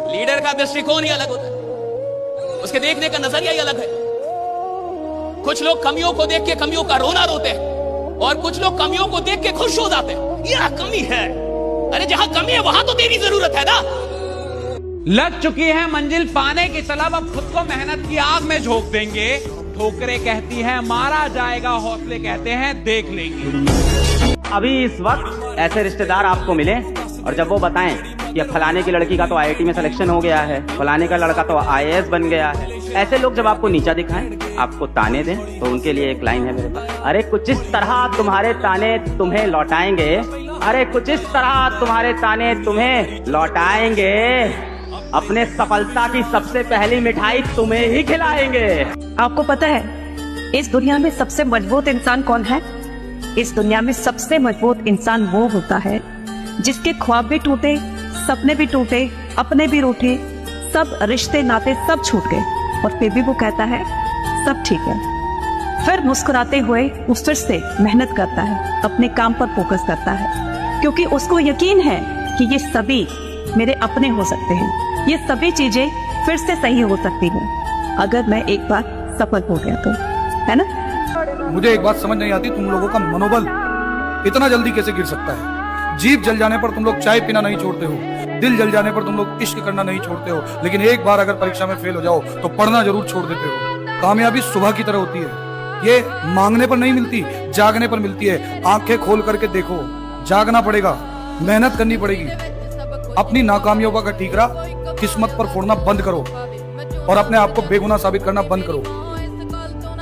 Leader का दृष्टिकोण ही अलग होता है, उसके देखने का नजरिया ही अलग है। कुछ लोग कमियों को देख के कमियों का रोना रोते हैं और कुछ लोग कमियों को देख के खुश हो जाते हैं। यह कमी है, अरे जहां कमी है वहां तो तेरी जरूरत है ना। लग चुकी है मंजिल पाने की तलब, अब खुद को मेहनत की आग में झोंक देंगे। ठोकरें कहती हैं मारा जाएगा, हौसले कहते हैं देख लेंगे। अभी इस वक्त ऐसे रिश्तेदार आपको मिले और जब वो बताएं कि फलाने की लड़की का तो आईआईटी में सिलेक्शन हो गया है, फलाने का लड़का तो आईएएस बन गया है, ऐसे लोग जब आपको नीचा दिखाएं, आपको ताने दें, तो उनके लिए एक लाइन है मेरे पास। अरे कुछ इस तरह तुम्हारे ताने तुम्हें लौटाएंगे, अरे कुछ इस तरह तुम्हारे ताने तुम्हें लौटाएंगे, अपने सफलता की सबसे पहली मिठाई तुम्हें ही खिलाएंगे। आपको पता है इस दुनिया में सबसे मजबूत इंसान कौन है? इस दुनिया में सबसे मजबूत इंसान वो होता है जिसके ख्वाब भी टूटे, सपने भी टूटे, अपने भी रूठे, सब रिश्ते नाते सब छूट गए और फिर भी वो कहता है सब ठीक है। फिर मुस्कुराते हुए वो फिर से मेहनत करता है, अपने काम पर फोकस करता है, क्योंकि उसको यकीन है कि ये सभी मेरे अपने हो सकते हैं, ये सभी चीजें फिर से सही हो सकती हैं अगर मैं एक बार सफल हो गया तो, है ना? मुझे एक बात समझ नहीं आती, तुम लोगों का मनोबल इतना जल्दी कैसे गिर सकता है? जीभ जल जाने पर तुम लोग चाय पीना नहीं छोड़ते हो, दिल जल जाने पर तुम लोग इश्क करना नहीं छोड़ते हो, लेकिन एक बार अगर परीक्षा में फेल हो जाओ तो पढ़ना जरूर छोड़ देते हो। कामयाबी सुबह की तरह होती है, ये मांगने पर नहीं मिलती, जागने पर मिलती है। आंखें खोल करके देखो, जागना पड़ेगा, मेहनत करनी पड़ेगी। अपनी नाकामियों का ठीकरा किस्मत पर फोड़ना बंद करो और अपने आप को बेगुनाह साबित करना बंद करो।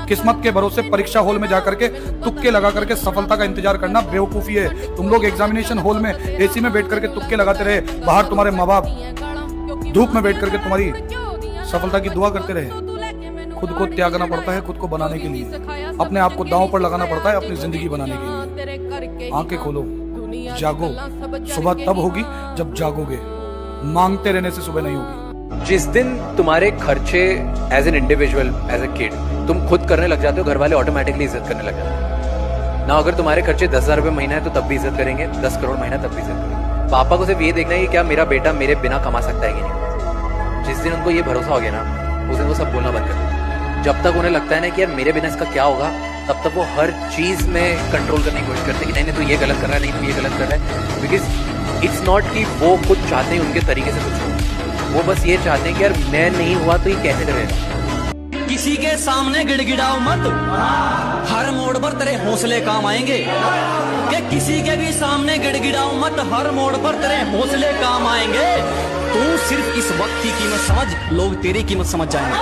किस्मत के भरोसे परीक्षा हॉल में जाकर के तुक्के लगा करके सफलता का इंतजार करना बेवकूफी है। तुम लोग एग्जामिनेशन हॉल में एसी में बैठ करके तुक्के लगाते रहे, बाहर तुम्हारे माँ बाप धूप में बैठ करके तुम्हारी सफलता की दुआ करते रहे। खुद को त्यागना पड़ता है खुद को बनाने के लिए, अपने आप को दांव पर लगाना पड़ता है अपनी जिंदगी बनाने के लिए। आंखें खोलो, जागो, सुबह तब होगी जब जागोगे, मांगते रहने से सुबह नहीं होगी। जिस दिन तुम्हारे खर्चे as an individual, as a kid तुम खुद करने लग जाते हो, घर वाले ऑटोमेटिकली इज्जत करने लग जाते हैं ना। अगर तुम्हारे खर्चे 10,000 रुपए महीना है तो तब भी इज्जत करेंगे, 10 करोड़ महीना तब भी इज्जत करेंगे। पापा को सिर्फ ये देखना है कि क्या मेरा बेटा मेरे बिना कमा सकता है कि नहीं। जिस दिन उनको ये भरोसा हो गया ना, उस दिन वो सब बोलना बंद कर देंगे। जब तक उन्हें लगता है ना कि यार मेरे बिना इसका क्या होगा, तब तक वो हर चीज में कंट्रोल करने की कोशिश करते हैं कि नहीं नहीं तू ये गलत कर रहा है, नहीं तू ये गलत कर रहा है। बिकॉज इट्स नॉट कि वो खुद चाहते हैं उनके तरीके से कुछ हो, वो बस ये चाहते हैं कि यार मैं नहीं हुआ तो ये कैसे करेगा। किसी के सामने गिड़गिड़ाओ मत, हर मोड़ पर तेरे हौसले काम आएंगे। कि किसी के भी सामने गिड़गिड़ाओ मत, हर मोड़ पर तेरे हौसले काम आएंगे। तू सिर्फ इस वक्त की कीमत समझ, लोग तेरी कीमत समझ जाएंगे।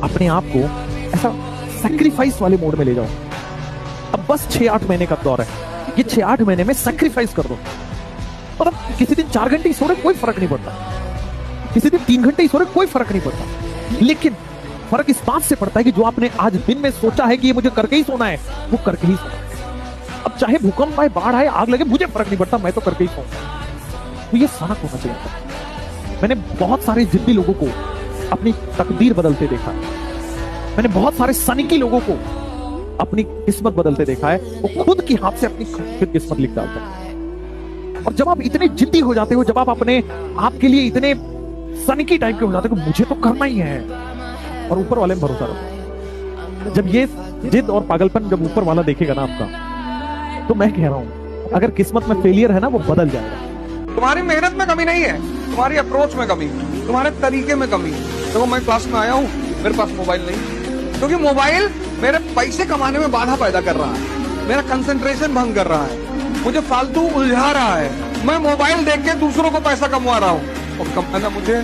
अपने आप को ऐसा सैक्रिफाइस वाले मोड में ले जाओ। अब बस 6-8 महीने का दौर है, ये 6-8 महीने में सैक्रिफाइस कर दो। और अब किसी दिन 4 घंटे ही सो रहे कोई फर्क नहीं पड़ता, किसी दिन 3 घंटे ही सो रहे कोई फर्क नहीं पड़ता, लेकिन फर्क इस बात से पड़ता है कि जो आपने आज दिन में सोचा है कि ये मुझे करके ही सोना है, वो करके ही सोना है। अब चाहे भूकंप आए, बाढ़ आए, आग लगे, मुझे फर्क नहीं पड़ता, मैं तो करके ही सोऊंगा। तो ये फर्क होना चाहिए। मैंने बहुत सारे जिद्दी लोगों को अपनी तकदीर बदलते देखा, मैंने बहुत सारे सनकी लोगों को अपनी किस्मत बदलते देखा है। वो खुद की हाथ से अपनी खुद किस्मत लिख डालते हैं। और जब आप इतने जिद्दी हो जाते हो, जब आप अपने आप के लिए इतने सनकी टाइप के हो जाते हो कि मुझे तो करना ही है, और ऊपर वाले में भरोसा रखो। जब ये जिद और पागलपन जब ऊपर वाला देखेगा ना आपका, तो मैं कह रहा हूं अगर किस्मत में फेलियर है ना, वो बदल जाएगा। तुम्हारी मेहनत में कमी नहीं है, तुम्हारी अप्रोच में कमी, तुम्हारे तरीके में कमी। देखो मैं क्लास में आया हूँ, मेरे पास मोबाइल नहीं, क्योंकि मोबाइल मेरे पैसे कमाने में बाधा पैदा कर रहा है, मेरा कंसंट्रेशन भंग कर रहा है, मुझे फालतू उलझा रहा है। मैं मोबाइल देख के दूसरों को पैसा कमवा रहा हूँ, और कमाना मुझे।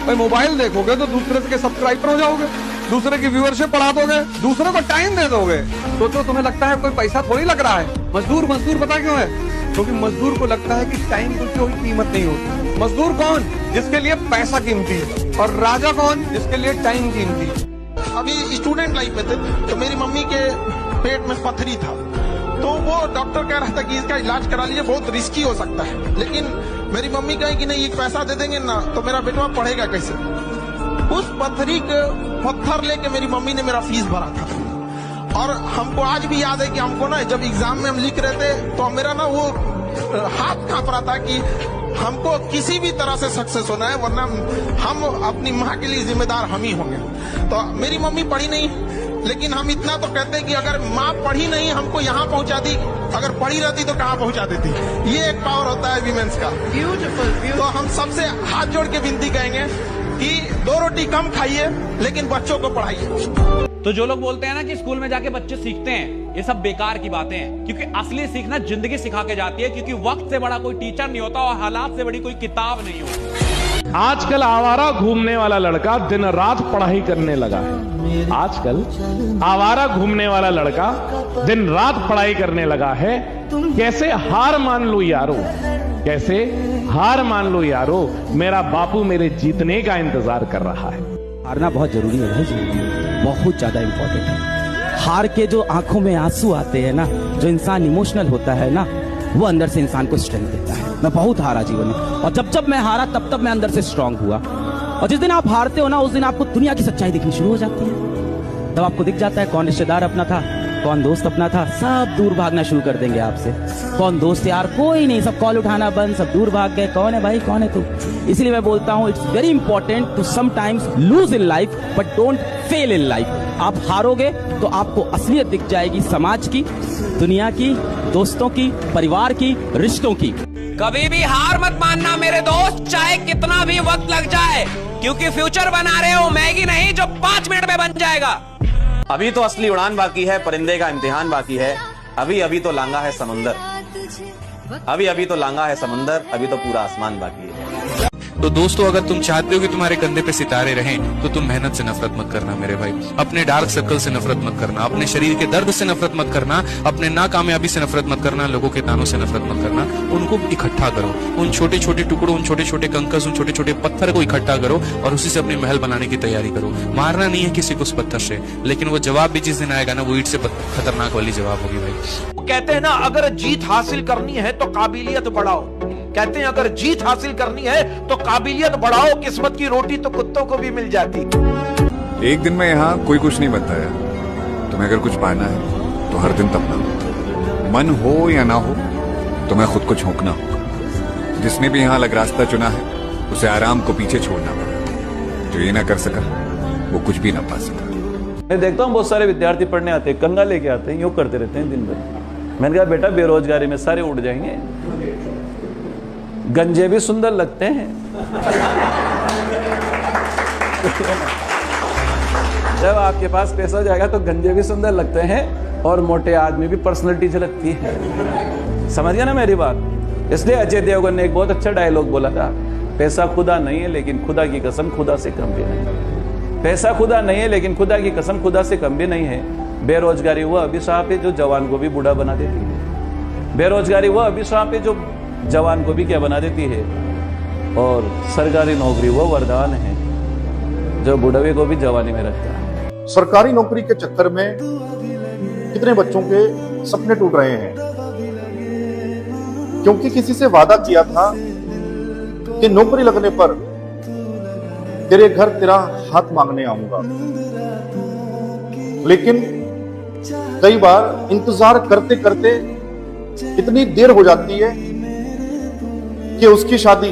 भाई मोबाइल देखोगे तो दूसरे के सब्सक्राइबर हो जाओगे, दूसरे की व्यूअरशिप बढ़ा दोगे, दूसरे को टाइम दे दोगे। सोचो तुम्हें लगता है कोई पैसा थोड़ी लग रहा है। मजदूर पता क्यों है? क्योंकि मजदूर को लगता है कि टाइम की कोई कीमत नहीं होती। मजदूर कौन? जिसके लिए पैसा कीमती, और राजा कौन? जिसके लिए टाइम कीमती। अभी स्टूडेंट लाइफ में थे तो मेरी मम्मी के पेट में पथरी था, तो वो डॉक्टर कह रहा था कि इसका इलाज करा लीजिए, बहुत रिस्की हो सकता है। लेकिन मेरी मम्मी कही कि नहीं, ये पैसा दे देंगे ना तो मेरा बेटवा पढ़ेगा कैसे। उस पथरी के पत्थर लेके मेरी मम्मी ने मेरा फीस भरा था। और हमको आज भी याद है कि हमको ना जब एग्जाम में हम लिख रहे थे तो मेरा ना वो हाथ कांप रहा था कि हमको किसी भी तरह से सक्सेस होना है, वरना हम अपनी माँ के लिए जिम्मेदार हम ही होंगे। तो मेरी मम्मी पढ़ी नहीं, लेकिन हम इतना तो कहते हैं कि अगर माँ पढ़ी नहीं हमको यहाँ पहुँचा दी, अगर पढ़ी रहती तो कहाँ पहुँचा देती। ये एक पावर होता है वीमेंस का। ब्यूटीफुल। तो हम सबसे हाथ जोड़ के विनती करेंगे कि 2 रोटी कम खाइए लेकिन बच्चों को पढ़ाइए। तो जो लोग बोलते हैं ना कि स्कूल में जाके बच्चे सीखते हैं, ये सब बेकार की बातें हैं, क्योंकि असली सीखना जिंदगी सिखा के जाती है, क्योंकि वक्त से बड़ा कोई टीचर नहीं होता और हालात से बड़ी कोई किताब नहीं होती। आजकल आवारा घूमने वाला लड़का दिन रात पढ़ाई करने लगा है। आजकल आवारा घूमने वाला लड़का दिन रात पढ़ाई करने लगा है। कैसे हार मान लो यारो, कैसे हार मान लो यारो, मेरा बापू मेरे जीतने का इंतजार कर रहा है। हारना बहुत जरूरी है भाई, जिंदगी में बहुत ज्यादा इंपॉर्टेंट है। हार के जो आंखों में आंसू आते हैं ना, जो इंसान इमोशनल होता है ना, वो अंदर से इंसान को स्ट्रेंथ देता है। मैं बहुत हारा जीवन में, और जब जब मैं हारा तब मैं अंदर से स्ट्रांग हुआ। और जिस दिन आप हारते हो ना, उस दिन आपको दुनिया की सच्चाई दिखनी शुरू हो जाती है। तब आपको दिख जाता है कौन रिश्तेदार अपना था, कौन दोस्त अपना था। सब दूर भागना शुरू कर देंगे आपसे। कौन दोस्त यार, कोई नहीं, सब कॉल उठाना बंद, सब दूर भाग गए। कौन है भाई, कौन है तू? इसलिए मैं बोलता हूँ, it's very important to sometimes lose in life but don't fail in life. आप हारोगे तो आपको असलियत दिख जाएगी, समाज की, दुनिया की, दोस्तों की, परिवार की, रिश्तों की। कभी भी हार मत मानना मेरे दोस्त, चाहे कितना भी वक्त लग जाए, क्योंकि फ्यूचर बना रहे हो मैगी नहीं जो 5 मिनट में बन जाएगा। अभी तो असली उड़ान बाकी है, परिंदे का इम्तिहान बाकी है। अभी अभी तो लांगा है समुंदर, अभी अभी तो लांगा है समुंदर, अभी तो पूरा आसमान बाकी है। तो दोस्तों, अगर तुम चाहते हो कि तुम्हारे कंधे पे सितारे रहें, तो तुम मेहनत से नफरत मत करना मेरे भाई। अपने डार्क सर्कल से नफरत मत करना, अपने शरीर के दर्द से नफरत मत करना, अपने नाकामयाबी से नफरत मत करना, लोगों के तानों से नफरत मत करना। उनको इकट्ठा करो, उन छोटे छोटे टुकड़ों, उन छोटे छोटे कंकस, उन छोटे छोटे पत्थर को इकट्ठा करो और उसी से अपनी महल बनाने की तैयारी करो। मारना नहीं है किसी को उस पत्थर से, लेकिन वो जवाब भी जिस दिन आएगा ना, वो ईंट से खतरनाक वाली जवाब होगी भाई। कहते हैं ना, अगर जीत हासिल करनी है तो काबिलियत बढ़ाओ। कहते हैं अगर जीत हासिल करनी है तो काबिलियत बढ़ाओ, किस्मत की रोटी तो कुत्तों को भी मिल जाती। एक दिन में यहाँ कोई कुछ नहीं बनता है। तुम्हें अगर कुछ पाना है तो हर दिन तपना, मन हो या ना हो, तुम्हें खुद को झोंकना होगा। जिसने भी यहाँ अलग रास्ता चुना है, उसे आराम को पीछे छोड़ना पड़ा। जो ये ना कर सका, वो कुछ भी ना पा सका। मैं देखता हूँ बहुत सारे विद्यार्थी पढ़ने आते हैं, कंगा लेके आते हैं, यूं करते रहते हैं दिन भर। मैंने कहा बेटा, बेरोजगारी में सारे उड़ जाएंगे, गंजे भी सुंदर लगते हैं। जब आपके पास पैसा जाएगा तो गंजे भी सुंदर लगते हैं और मोटे आदमी भी पर्सनैलिटी झलकती है। समझ गया ना मेरी बात? इसलिए अजय देवगन ने एक बहुत अच्छा डायलॉग बोला था, पैसा खुदा नहीं है लेकिन खुदा की कसम खुदा से कम भी नहीं। पैसा खुदा नहीं है लेकिन खुदा की कसम खुदा से कम भी नहीं है। बेरोजगारी वह अभिशाप है जो जवान को भी बूढ़ा बना देती है। बेरोजगारी वह अभिशाप है जो जवान को भी क्या बना देती है, और सरकारी नौकरी वो वरदान है जो बुढ़ावे को भी जवानी में रखता है। सरकारी नौकरी के चक्कर में कितने बच्चों के सपने टूट रहे हैं, क्योंकि किसी से वादा किया था कि नौकरी लगने पर तेरे घर तेरा हाथ मांगने आऊंगा, लेकिन कई बार इंतजार करते करते इतनी देर हो जाती है कि उसकी शादी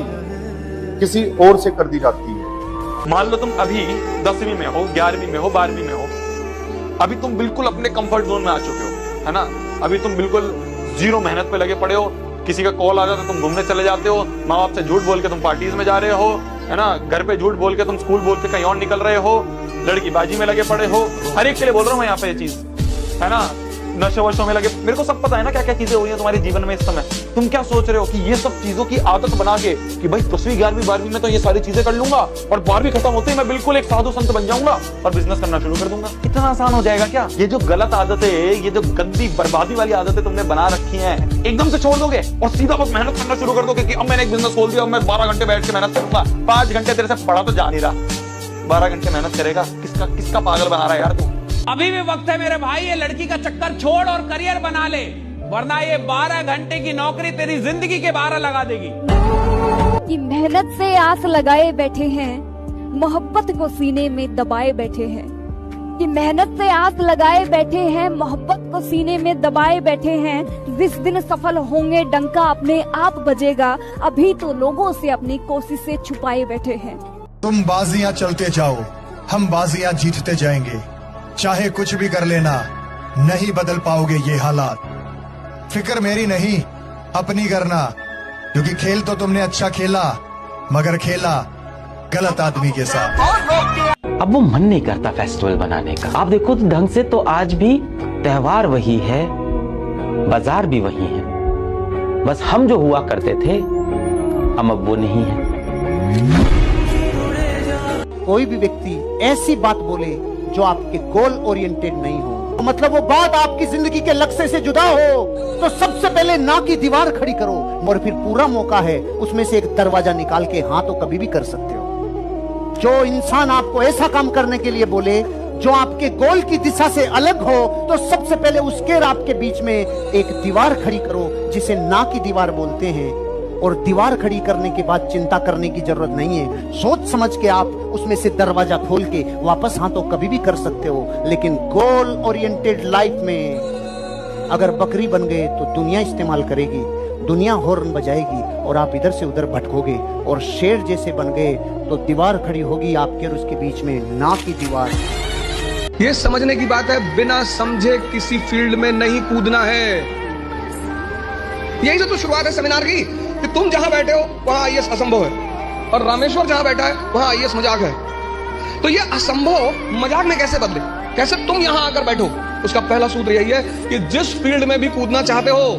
किसी और से कर दी जाती है। मान लो तुम अभी 10वीं में हो, 11वीं में हो, 12वीं में हो, अभी तुम बिल्कुल अपने कंफर्ट जोन में आ चुके हो, है ना। अभी तुम बिल्कुल जीरो मेहनत पे लगे पड़े हो। किसी का कॉल आ जाता है तुम घूमने चले जाते हो, माँ बाप से झूठ बोल के तुम पार्टीज में जा रहे हो, है ना। घर पे झूठ बोल के तुम स्कूल बोल के कहीं और निकल रहे हो, लड़की बाजी में लगे पड़े हो। हर एक के लिए बोल रहा हूँ मैं यहाँ पे ये चीज, है ना। नशे वशों में लगे, मेरे को सब पता है ना क्या क्या चीजें हो रही है तुम्हारे जीवन में इस समय। तुम क्या सोच रहे हो कि ये सब चीजों की आदत बना के कि भाई 10वीं 11वीं 12वीं में तो ये सारी चीजें कर लूंगा और 12वीं खत्म होते ही मैं बिल्कुल एक साधु संत बन जाऊंगा और बिजनेस करना शुरू कर दूंगा। इतना आसान हो जाएगा क्या? ये जो गलत आदतें, ये जो गंदी बर्बादी वाली आदतें तुमने बना रखी है, एकदम से छोड़ दोगे और सीधा बस मेहनत करना शुरू कर दोगे कि अब मैंने एक बिजनेस खोल दिया, अब मैं 12 घंटे बैठ के मेहनत करूंगा। 5 घंटे तेरे से पढ़ा तो जा नहीं रहा, 12 घंटे मेहनत करेगा। किसका पागल बना रहा है यार तू? अभी भी वक्त है मेरे भाई, ये लड़की का चक्कर छोड़ और करियर बना ले, वरना ये 12 घंटे की नौकरी तेरी जिंदगी के 12 लगा देगी। कि मेहनत से आस लगाए बैठे हैं, मोहब्बत को सीने में दबाए बैठे हैं, कि मेहनत से आस लगाए बैठे हैं, मोहब्बत को सीने में दबाए बैठे हैं। जिस दिन सफल होंगे डंका अपने आप बजेगा, अभी तो लोगों से अपनी कोशिशें छुपाए बैठे हैं। तुम बाजियां चलते जाओ, हम बाजियां जीतते जाएंगे। चाहे कुछ भी कर लेना, नहीं बदल पाओगे ये हालात। फिक्र मेरी नहीं अपनी करना, क्योंकि खेल तो तुमने अच्छा खेला, मगर खेला गलत आदमी के साथ। अब वो मन नहीं करता फेस्टिवल बनाने का। आप देखो तो ढंग से तो आज भी त्योहार वही है, बाजार भी वही है, बस हम जो हुआ करते थे हम अब वो नहीं है। कोई भी व्यक्ति ऐसी बात बोले जो आपके गोल ओरिएंटेड नहीं हो, मतलब वो बात आपकी जिंदगी के लक्ष्य से जुदा हो, तो सबसे पहले ना की दीवार खड़ी करो और फिर पूरा मौका है उसमें से एक दरवाजा निकाल के हाँ तो कभी भी कर सकते हो। जो इंसान आपको ऐसा काम करने के लिए बोले जो आपके गोल की दिशा से अलग हो, तो सबसे पहले उसके और आपके बीच में एक दीवार खड़ी करो, जिसे ना की दीवार बोलते हैं। और दीवार खड़ी करने के बाद चिंता करने की जरूरत नहीं है, सोच समझ के आप उसमें से दरवाजा खोल के वापस हाँ तो कभी भी कर सकते हो। लेकिन गोल ओरिएंटेड लाइफ में अगर बकरी बन गए तो दुनिया इस्तेमाल करेगी, दुनिया हॉर्न बजाएगी और आप इधर से उधर भटकोगे। और शेर जैसे बन गए तो दीवार खड़ी होगी आपके और उसके बीच में, ना की दीवार। ये समझने की बात है, बिना समझे किसी फील्ड में नहीं कूदना है। यही से तो शुरुआत है सेमिनार की, कि तुम जहां बैठे हो वहां आईएएस असंभव है और रामेश्वर जहां बैठा है वहां आईएएस मजाक है। तो ये असंभव मजाक में कैसे बदले, कैसे तुम यहां आकर बैठो? उसका पहला सूत्र यही है कि जिस फील्ड में भी कूदना चाहते हो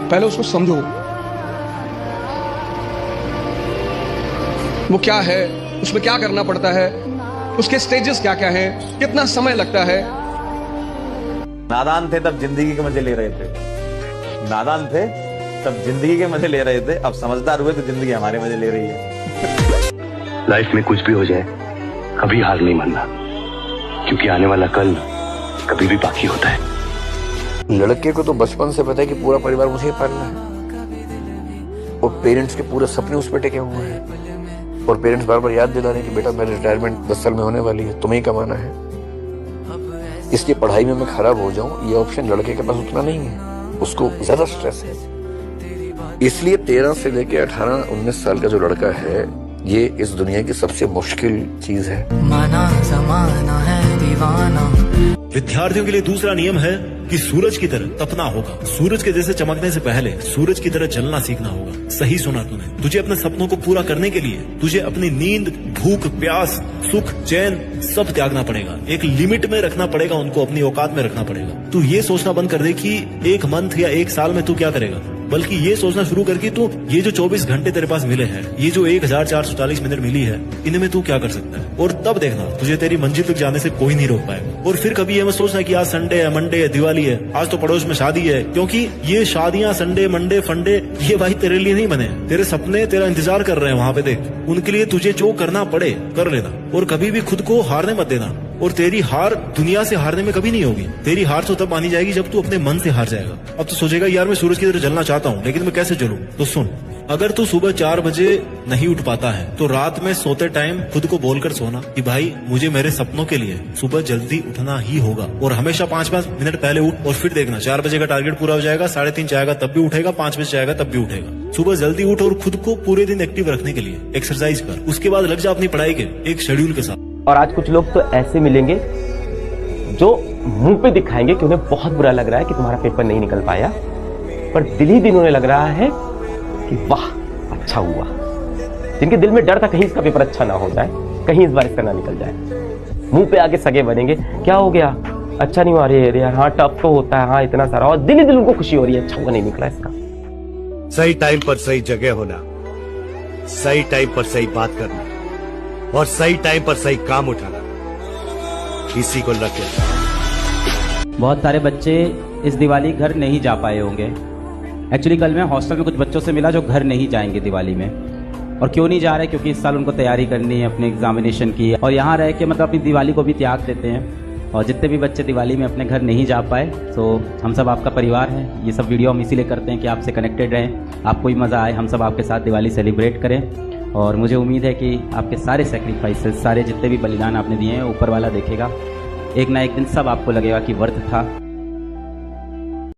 पहले उसको समझो, वो क्या है, उसमें क्या करना पड़ता है, उसके स्टेजेस क्या क्या हैं, कितना समय लगता है। नादान थे तब जिंदगी के मजे ले रहे थे, नादान थे तब जिंदगी के मजे ले रहे थे, अब समझदार हुए तो जिंदगी हमारे मजे ले रही है। लाइफ में कुछ भी हो जाए कभी हार नहीं मानना, क्योंकि आने वाला कल कभी भी बाकी होता है। लड़के को तो बचपन से पता है कि पूरा परिवार मुझे पालना है, और पेरेंट्स के पूरे सपने उस पर टिके हुए हैं, और पेरेंट्स बार बार याद दिला रहे हैं कि बेटा मेरी रिटायरमेंट 10 साल में होने वाली है, तुम्हें ही कमाना है। इसलिए पढ़ाई में मैं खराब हो जाऊं ये ऑप्शन लड़के के पास उतना नहीं है, उसको ज्यादा स्ट्रेस है। इसलिए 13 से लेके 18-19 साल का जो लड़का है, ये इस दुनिया की सबसे मुश्किल चीज है। माना ज़माना है दीवाना। विद्यार्थियों के लिए दूसरा नियम है कि सूरज की तरह तपना होगा, सूरज के जैसे चमकने से पहले सूरज की तरह जलना सीखना होगा। सही सुना तूने, तुझे अपने सपनों को पूरा करने के लिए तुझे अपनी नींद, भूख, प्यास, सुख, चैन सब त्यागना पड़ेगा। एक लिमिट में रखना पड़ेगा, उनको अपनी औकात में रखना पड़ेगा। तू ये सोचना बंद कर दे कि एक मंथ या एक साल में तू क्या करेगा, बल्कि ये सोचना शुरू करके तू ये जो 24 घंटे तेरे पास मिले हैं, ये जो 1440 मिनट मिली है, इनमें तू क्या कर सकता है। और तब देखना तुझे तेरी मंजिल तक जाने से कोई नहीं रोक पाएगा। और फिर कभी ये मत सोचना कि आज संडे है, मंडे है, दिवाली है, आज तो पड़ोस में शादी है, क्योंकि ये शादियां संडे, मंडे, फंडे ये भाई तेरे लिए नहीं बने। तेरे सपने तेरा इंतजार कर रहे हैं वहां पे, देख उनके लिए तुझे जो करना पड़े कर लेना, और कभी भी खुद को हारने मत देना। और तेरी हार दुनिया से हारने में कभी नहीं होगी, तेरी हार तो तब मानी जाएगी जब तू अपने मन से हार जाएगा। अब तो सोचेगा यार मैं सूरज की तरह जलना चाहता हूँ, लेकिन मैं कैसे जलूं? तो सुन, अगर तू सुबह 4 बजे नहीं उठ पाता है तो रात में सोते टाइम खुद को बोलकर सोना कि भाई मुझे मेरे सपनों के लिए सुबह जल्दी उठना ही होगा। और हमेशा 5-5 मिनट पहले उठ, और फिर देखना 4 बजे का टारगेट पूरा हो जाएगा, 3:30 जाएगा तब भी उठेगा, 5 बजे जाएगा तब भी उठेगा। सुबह जल्दी उठ और खुद को पूरे दिन एक्टिव रखने के लिए एक्सरसाइज कर, उसके बाद लग जा अपनी पढ़ाई के एक शेड्यूल के साथ। और आज कुछ लोग तो ऐसे मिलेंगे जो मुंह पे दिखाएंगे कि उन्हें बहुत बुरा लग रहा है कि तुम्हारा पेपर नहीं निकल पाया, पर दिल ही दिल उन्हें लग रहा है कि वाह अच्छा हुआ। जिनके दिल में डर था कहीं इसका पेपर अच्छा ना हो जाए, कहीं इस बार इसका ना निकल जाए, मुंह पे आके सगे बनेंगे, क्या हो गया, अच्छा नहीं हुआ, अरे यार हाँ टफ तो होता है, हाँ इतना सारा, और दिल ही दिल उनको खुशी हो रही है, अच्छा हुआ नहीं निकला इसका। सही टाइम पर सही जगह होना, सही टाइम पर सही बात करना, और सही टाइम पर सही काम उठाना, इसी को लक्ष्य। बहुत सारे बच्चे इस दिवाली घर नहीं जा पाए होंगे। एक्चुअली कल मैं हॉस्टल में कुछ बच्चों से मिला जो घर नहीं जाएंगे दिवाली में। और क्यों नहीं जा रहे, क्योंकि इस साल उनको तैयारी करनी है अपने एग्जामिनेशन की, और यहाँ रह के मतलब अपनी दिवाली को भी त्याग देते हैं। और जितने भी बच्चे दिवाली में अपने घर नहीं जा पाए, तो हम सब आपका परिवार है। ये सब वीडियो हम इसीलिए करते हैं कि आपसे कनेक्टेड रहें, आपको भी मज़ा आए, हम सब आपके साथ दिवाली सेलिब्रेट करें। और मुझे उम्मीद है कि आपके सारे सेक्रीफाइसेस, सारे जितने भी बलिदान आपने दिए हैं, ऊपर वाला देखेगा। एक ना एक दिन सब आपको लगेगा कि वर्थ था।